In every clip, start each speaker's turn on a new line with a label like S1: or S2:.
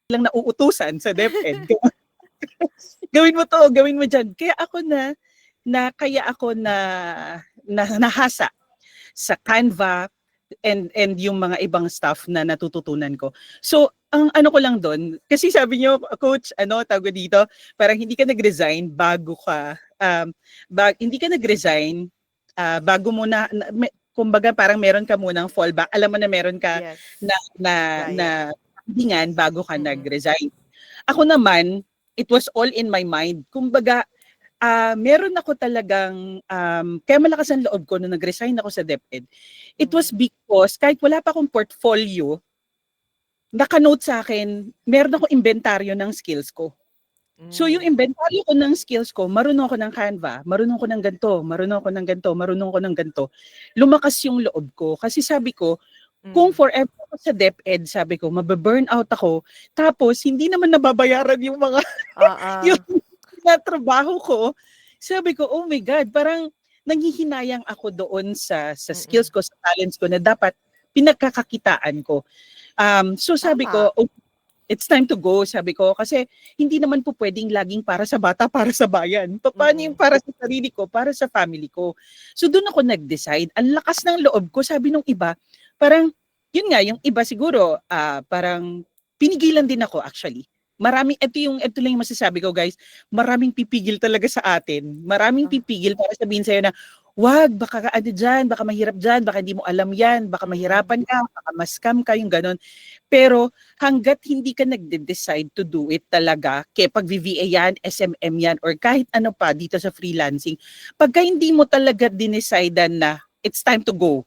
S1: lang nauutusan sa DepEd. Gawin mo 'to, gawin mo diyan. Kaya ako nahasa sa Canva and yung mga ibang stuff na natututunan ko. So, ang ano ko lang doon, kasi sabi niyo, coach, tawag dito, parang hindi ka nag-resign bago ka, hindi ka nag-resign bago mo kumbaga parang meron ka munang fallback. Alam mo na meron ka
S2: Yes.
S1: na na na
S2: Gaya.
S1: hindingan bago ka
S2: Mm.
S1: nag-resign. Ako naman, it was all in my mind. Kumbaga, meron ako talagang, kaya malakas ang loob ko nung nag-resign ako sa DepEd. It was
S2: Mm.
S1: because kahit wala pa akong portfolio, naka-note sa akin, meron akong inventaryo ng skills ko. So yung
S2: Mm.
S1: inventaryo ko ng skills ko, marunong ako ng Canva, marunong ko ng ganito, marunong ako ng ganito, marunong ko ng ganito. Lumakas yung loob ko kasi sabi ko, kung
S2: Mm.
S1: forever ako sa DepEd, sabi ko, mababurnout ako, tapos hindi naman nababayaran yung mga yung
S2: Oo.
S1: trabaho ko. Sabi ko, oh my God, parang nanghihinayang ako doon sa skills
S2: Mm.
S1: ko, sa talents ko na dapat pinagkakakitaan ko. So sabi
S2: Tama.
S1: ko, oh, it's time to go, sabi ko. Kasi hindi naman po pwedeng laging para sa bata, para sa bayan. Paano yung
S2: Mm.
S1: para sa sarili ko, para sa family ko? So doon ako nag-decide. Ang lakas ng loob ko, sabi nung iba, parang, yun nga, yung iba siguro, parang pinigilan din ako actually. Ito lang yung masasabi ko guys, maraming pipigil talaga sa atin. Maraming
S2: Ah.
S1: pipigil para sabihin sa'yo na, wag, baka ano dyan, baka mahirap dyan, baka hindi mo alam yan, baka
S2: Mm.
S1: mahirapan ka, baka ma-scam ka, yung ganon. Pero hangga't hindi ka nagde-decide to do it talaga, kaya pag VVA yan, SMM yan, or kahit ano pa dito sa freelancing, pagka hindi mo talaga dinecidean na it's time to go,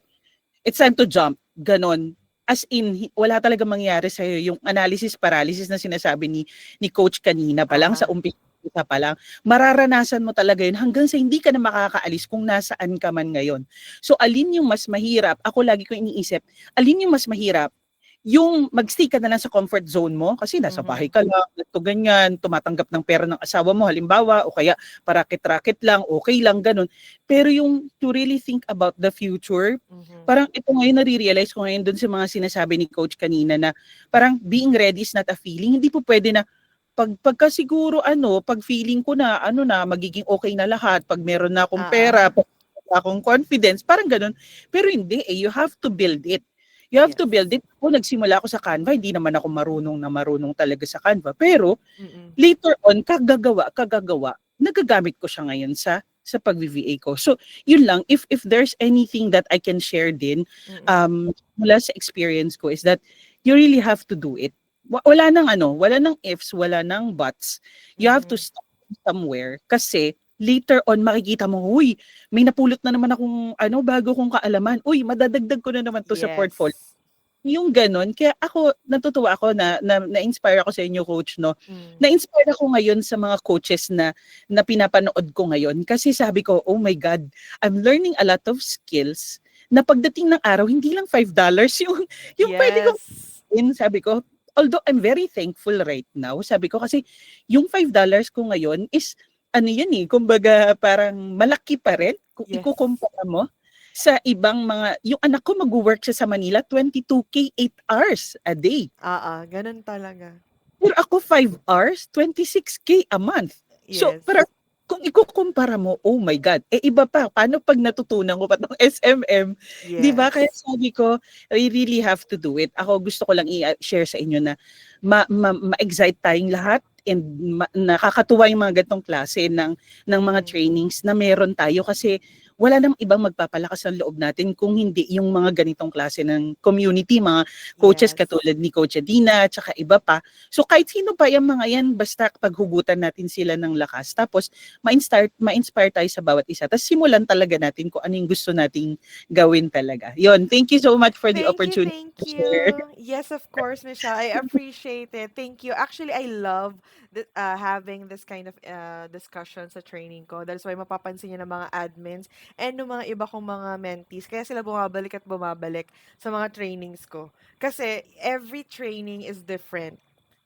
S1: it's time to jump, ganon. As in, wala talaga mangyari sa'yo yung analysis paralysis na sinasabi ni coach kanina pa lang, sa
S2: Oo.
S1: umpisa pa lang, mararanasan mo talaga yun hanggang sa hindi ka na makakaalis kung nasaan ka man ngayon. So alin yung mas mahirap? Ako lagi ko iniisip, alin yung mas mahirap? Yung mag-stay ka na lang sa comfort zone mo kasi nasa bahay
S2: Mhm.
S1: ka lang, ganito ganyan, tumatanggap ng pera ng asawa mo halimbawa o kaya parakit-rakit lang, okay lang gano'n. Pero yung to really think about the future,
S2: Mhm.
S1: parang ito ngayon nare-realize ko ngayon dun sa mga sinasabi ni coach kanina na parang being ready is not a feeling. Hindi po puwede na pagka siguro pag feeling ko na magiging okay na lahat, pag meron na akong
S2: Oo.
S1: pera, pag meron na akong confidence, parang gano'n. Pero hindi, you have to build it. You have to build
S2: Yes.
S1: it. Ako nagsimula ako sa Canva, hindi naman ako marunong talaga sa Canva. Pero
S2: Mm.
S1: later on, kagagawa, nagagamit ko siya ngayon sa pag-VVA ko. So, yun lang. If there's anything that I can share din
S2: Mm.
S1: mula sa experience ko is that you really have to do it. Wala nang ifs, wala nang buts. You have to
S2: Mhm.
S1: start somewhere kasi later on makikita mo, huy, may napulot na naman akong bago kong kaalaman. Uy, madadagdag ko na naman 'to sa portfolio.
S2: Yes.
S1: Yung gano'n, kaya ako natutuwa ako na-inspire ako sa inyo coach 'no.
S2: Mm.
S1: Na-inspire ako ngayon sa mga coaches na pinapanood ko ngayon kasi sabi ko, "Oh my God, I'm learning a lot of skills na pagdating ng araw hindi lang $5 yung puwede kong
S2: Yes.
S1: gawin." Sabi ko, although I'm very thankful right now, sabi ko kasi yung $5 ko ngayon is yan, kumbaga parang malaki pa rin kung
S2: Yes.
S1: ikukumpara mo sa ibang yung anak ko magwo-work siya sa Manila 22K 8 hours a day.
S2: Oo, gano'n talaga.
S1: Pero ako 5 hours, 26K a month. So,
S2: Yes.
S1: parang kung ikukumpara mo, oh my God, iba pa, paano 'pag natutunan ko pa 'tong SMM, 'di ba? Kaya
S2: Yes.
S1: sabi ko, I really have to do it. Ako gusto ko lang i-share sa inyo na ma-excite tayong lahat and nakakatuwa yung mga ganitong klase ng mga
S2: Mm.
S1: trainings na meron tayo kasi wala namang ibang magpapalakas ng loob natin kung hindi yung mga ganitong klase ng community, mga coaches
S2: Yes.
S1: katulad ni Coach Adina, tsaka iba pa. So kahit sino pa yung mga yan, basta paghugutan natin sila ng lakas. Tapos ma-inspire tayo sa bawat isa. Tapos simulan talaga natin kung ano yung gusto nating gawin talaga. Yon, thank you so much for the
S2: Thank you,
S1: opportunity
S2: thank
S1: to share.
S2: you. Yes, of course, Michelle. I appreciate it. Thank you. Actually, I love having this kind of discussion sa training ko. That's why mapapansin niyo ng mga admins and ng mga iba kong mga mentees. Kaya sila bumabalik at bumabalik sa mga trainings ko. Kasi every training is different.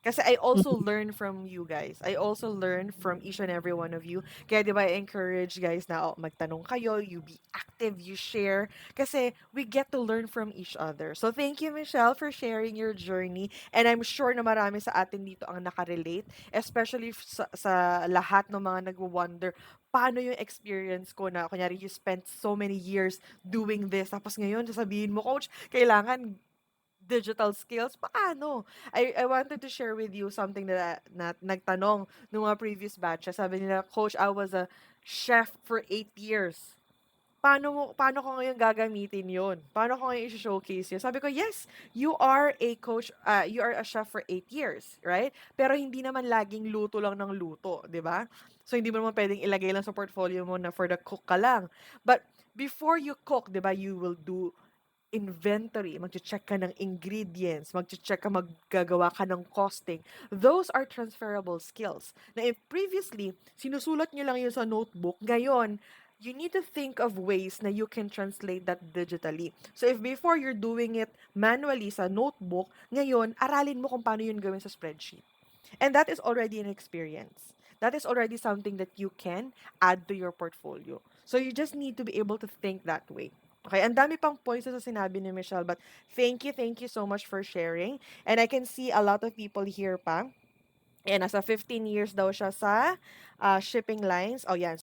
S2: Kasi I also learn from you guys. I also learn from each and every one of you. Kaya 'di ba I encourage guys na magtanong kayo, you be active, you share kasi we get to learn from each other. So thank you Michelle for sharing your journey and I'm sure na marami sa atin dito ang nakarelate, especially sa lahat ng mga nagwo-wonder paano yung experience ko na kunyari you spent so many years doing this tapos ngayon sasabihin mo coach kailangan digital skills, paano? I wanted to share with you something na nagtanong nung mga previous batches. Sabi nila, Coach, I was a chef for 8 years. Paano ko ngayon gagamitin yon? Paano ko ngayon i-showcase yun? Sabi ko, yes, you are a chef for 8 years, right? Pero hindi naman laging luto lang ng luto, di ba? So, hindi mo naman pwedeng ilagay lang sa portfolio mo na for the cook ka lang. But, before you cook, di ba, you will do inventory, magche-check ka ng ingredients, magche-check ka, maggagawa ka ng costing. Those are transferable skills. Na if previously, sinusulat nyo lang yun sa notebook, ngayon, you need to think of ways na you can translate that digitally. So if before you're doing it manually sa notebook, ngayon, aralin mo kung paano yun gawin sa spreadsheet. And that is already an experience. That is already something that you can add to your portfolio. So you just need to be able to think that way. Okay, ang dami pang points sa sinabi ni Michelle, but thank you so much for sharing. And I can see a lot of people here pa. And nasa 15 years daw siya sa shipping lines. Oh, yan.